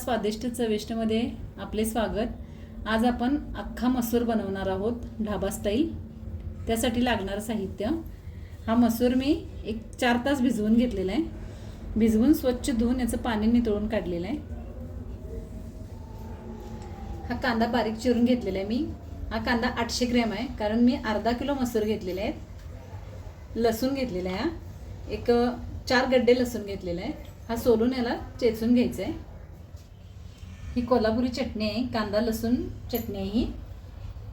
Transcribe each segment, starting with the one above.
स्वादिष्ट चविष्टमध्ये आपले स्वागत। आज आपण अख्खा मसूर बनवणार आहोत ढाबा स्टाईल। त्यासाठी लागणारं साहित्य, हा मसूर मी 4 तास भिजवून घेतलेला आहे। भिजवून स्वच्छ धुवून याचं पाणी निथळून काढलेलं आहे। हा कांदा बारीक चिरून घेतलेला आहे मी। हा कांदा 800 ग्रॅम आहे, कारण मी अर्धा किलो मसूर घेतलेले आहेत। लसूण घेतलेला आहे, 4 गड्डे लसूण घेतलेले आहे। हा सोलून याला चेचून घ्यायचं आहे। ही कोल्हापुरी चटणी आहे, कांदा लसूण चटणी आहे ही।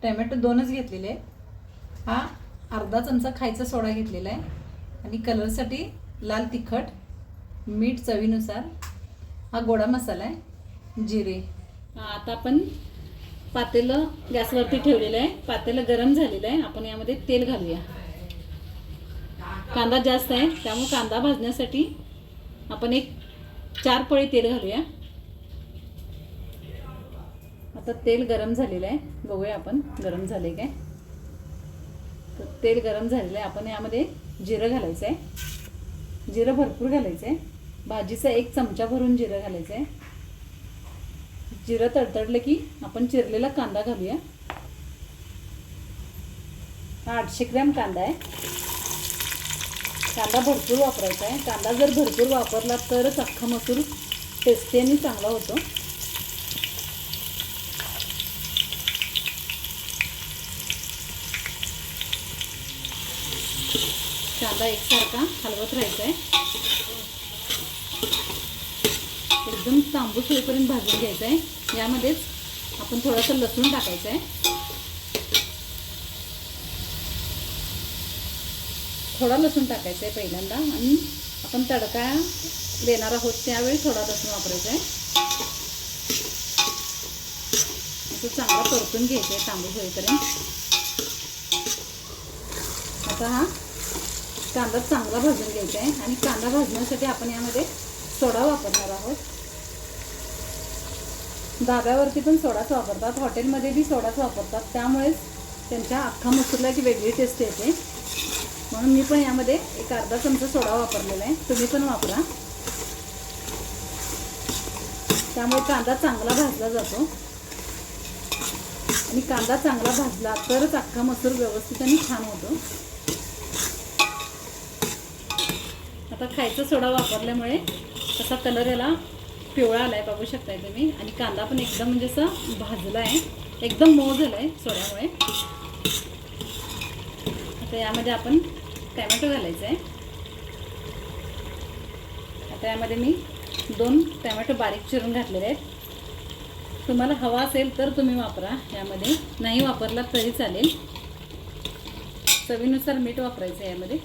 टोमॅटो 2च घेतलेले आहेत। हा अर्धा चमचा खायचा सोडा घेतलेला आहे आणि कलरसाठी लाल तिखट, मीठ चवीनुसार, हा गोडा मसाला आहे, जिरे। आता आपण पातेलं गॅसवरती ठेवलेलं आहे। पातेलं गरम झालेलं आहे। आपण यामध्ये तेल घालूया। कांदा जास्त आहे त्यामुळे कांदा भाजण्यासाठी आपण 4 पळी तेल घालूया। आता तेल गरम झालेलं आहे, बघूया आपण गरम झाले काय। तर तेल गरम झालेलं आहे। आपण यामध्ये जिरं घालायचं आहे। जिरं भरपूर घालायचं आहे। भाजीचा 1 चमचा भरून जिरं घालायचं आहे। जिरं तडतडलं की आपण चिरलेला कांदा घालूया। हा 800 ग्रॅम कांदा आहे। कांदा भरपूर वापरायचा आहे। कांदा जर भरपूर वापरला तरच अख्खा मसूर टेस्टी आणि चांगला होतो। कांदा एकसारखा हलवत राहायचा आहे। एकदम तांबूस होईपर्यंत भाजून घ्यायचा आहे। यामध्येच आपण थोडासा लसूण टाकायचा आहे। थोडा लसूण टाकायचा आहे पहिल्यांदा, आणि आपण तडका देणार आहोत त्यावेळी थोडा लसूण वापरायचा आहे। असं चांगला परतून घ्यायचं आहे तांबूस होईपर्यंत। आता हा कांदा चांगला भाजून घ्यायचा आहे, आणि कांदा भाजण्यासाठी आपण यामध्ये सोडा वापरणार आहोत। धाब्यावरती पण सोडाच वापरतात, हॉटेलमध्ये बी सोडाच वापरतात, त्यामुळेच त्यांच्या अख्खा मसूरला एक वेगळी टेस्ट येते। म्हणून मी पण यामध्ये अर्धा चमचा सोडा वापरलेला आहे, तुम्ही पण वापरा। त्यामुळे कांदा चांगला भाजला जातो, आणि कांदा चांगला भाजला तरच अख्खा मसूर व्यवस्थित आणि छान होतो। आता खायचा सोडा वापरल्यामुळे तसा कलर याला पिवळा आलाय, बघू शकताय तुम्ही। आणि कांदा पण एकदम म्हणजे असं भाजला आहे, एकदम मऊ झालाय सोड्यामुळे। आता यामध्ये आपण टोमॅटो घालायचा आहे। आता यामध्ये मी 2 टोमॅटो बारीक चिरून घातलेले आहेत। तुम्हाला हवा असेल तर तुम्ही वापरा, यामध्ये नाही वापरला तरी चालेल। चवीनुसार मीठ वापरायचं आहे यामध्ये।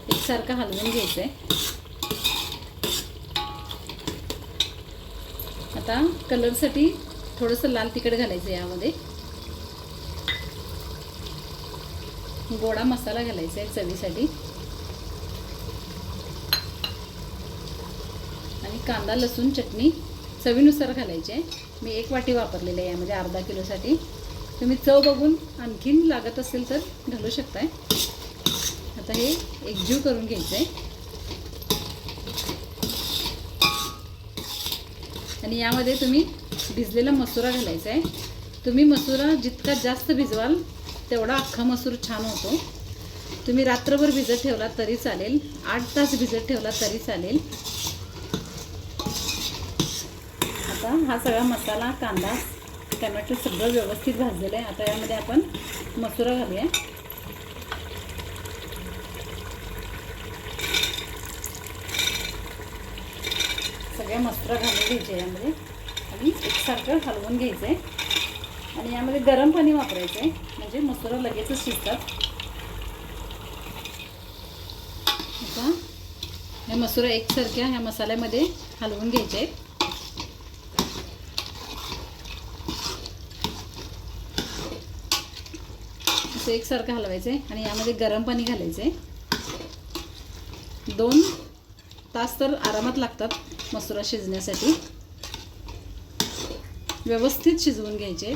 एकसारखं हलवून घ्यायचं आहे। आता कलरसाठी थोडंसं लाल तिखट घालायचं यामध्ये। गोडा मसाला घालायचा आहे चवीसाठी, आणि कांदा लसूण चटणी चवीनुसार घालायची आहे। मी 1 वाटी वापरलेली आहे यामध्ये अर्धा किलोसाठी। तुम्ही चव बघून आणखीन लागत असेल तर घालू शकताय। आता हे एकजीव करून घ्यायचं आहे, आणि यामध्ये तुम्ही भिजलेला मसुरा घालायचा आहे। तुम्ही मसुरा जितका जास्त भिजवाल तेवढा अख्खा मसूर छान होतो। तुम्ही रात्रभर भिजत ठेवला तरी चालेल, 8 तास भिजत ठेवला तरी चालेल। आता हा सगळा मसाला, कांदा, टोमॅटो सगळं व्यवस्थित भाजलेलं आहे। आता यामध्ये आपण मसुरा घालूया। सगळ्या मसुरा घालून घ्यायचे यामध्ये, आणि एकसारखं हलवून घ्यायचं आहे। आणि यामध्ये गरम पाणी वापरायचं आहे, म्हणजे मसुरा लगेचच शिजतात। आता हे मसुरा एकसारख्या ह्या मसाल्यामध्ये हलवून घ्यायचे आहेत। असं एकसारखं हलवायचं आहे, आणि यामध्ये गरम पाणी घालायचं आहे। 2 तास तर आरामात लागतात मसुरा शिजण्यासाठी। व्यवस्थित शिजवून घ्यायचे।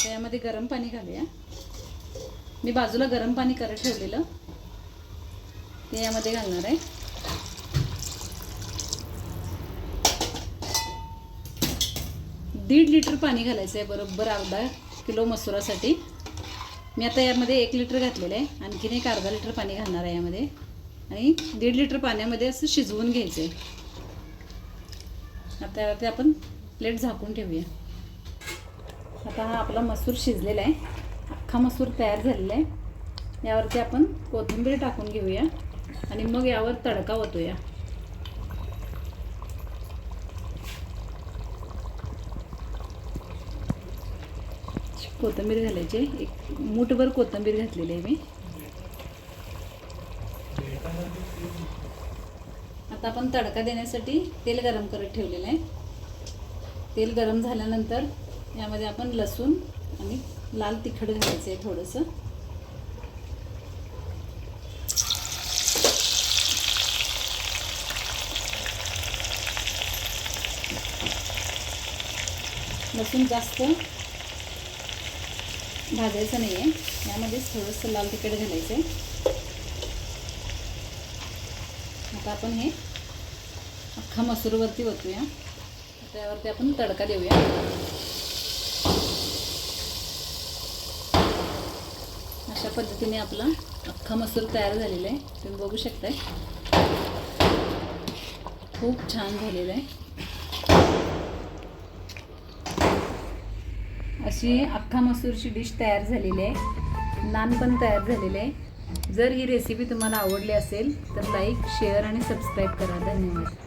यामध्ये गरम पाणी घालूया। मी बाजूला गरम पाणी करत ठेवलेलं ते यामध्ये घालणार आहे. दीड लिटर पाणी घालायचं आहे बरोबर अर्धा किलो मसुरासाठी. मी आता यामध्ये 1 लिटर घातलेलं आहे. आणखीन एक अर्धा लिटर पाणी घालणार आहे यामध्ये आणि 1.5 लिटर पाण्यामध्ये असं शिजवून घ्यायचं आहे. आता यावरती आपण प्लेट झाकून ठेवूया. आता हा आपला मसूर शिजलेला आहे. अख्खा मसूर तयार झालेला आहे. यावरती आपण कोथिंबीर टाकून घेऊया आणि मग यावर तडका ओतूया. कोथिंबीर घालायची. एक मूठभर कोथिंबीर घातलेली आहे मी. आता आपण तडका देण्यासाठी तेल गरम करत ठेवलेलं आहे. तेल गरम झाल्यानंतर यामध्ये आपण लसूण आणि लाल तिखट घालायचं आहे थोडंसं. लसूण जास्त भाजायचं नाही आहे. यामध्येच थोडंसं लाल तिखट घालायचं आहे. आता आपण हे अख्खा मसूरवरती ओतूया. त्यावरती आपण तडका देऊया. अशा पद्धतीने आपला अख्खा मसूर तयार झालेला आहे. तुम्ही बघू शकताय. खूप छान झालेलं आहे. अशी अख्खा मसूरची डिश तयार झालेली आहे. नान पण तयार झालेले आहे. जर ही रेसिपी तुम्हाला आवडली असेल तर लाईक, शेअर आणि सबस्क्राईब करा. धन्यवाद.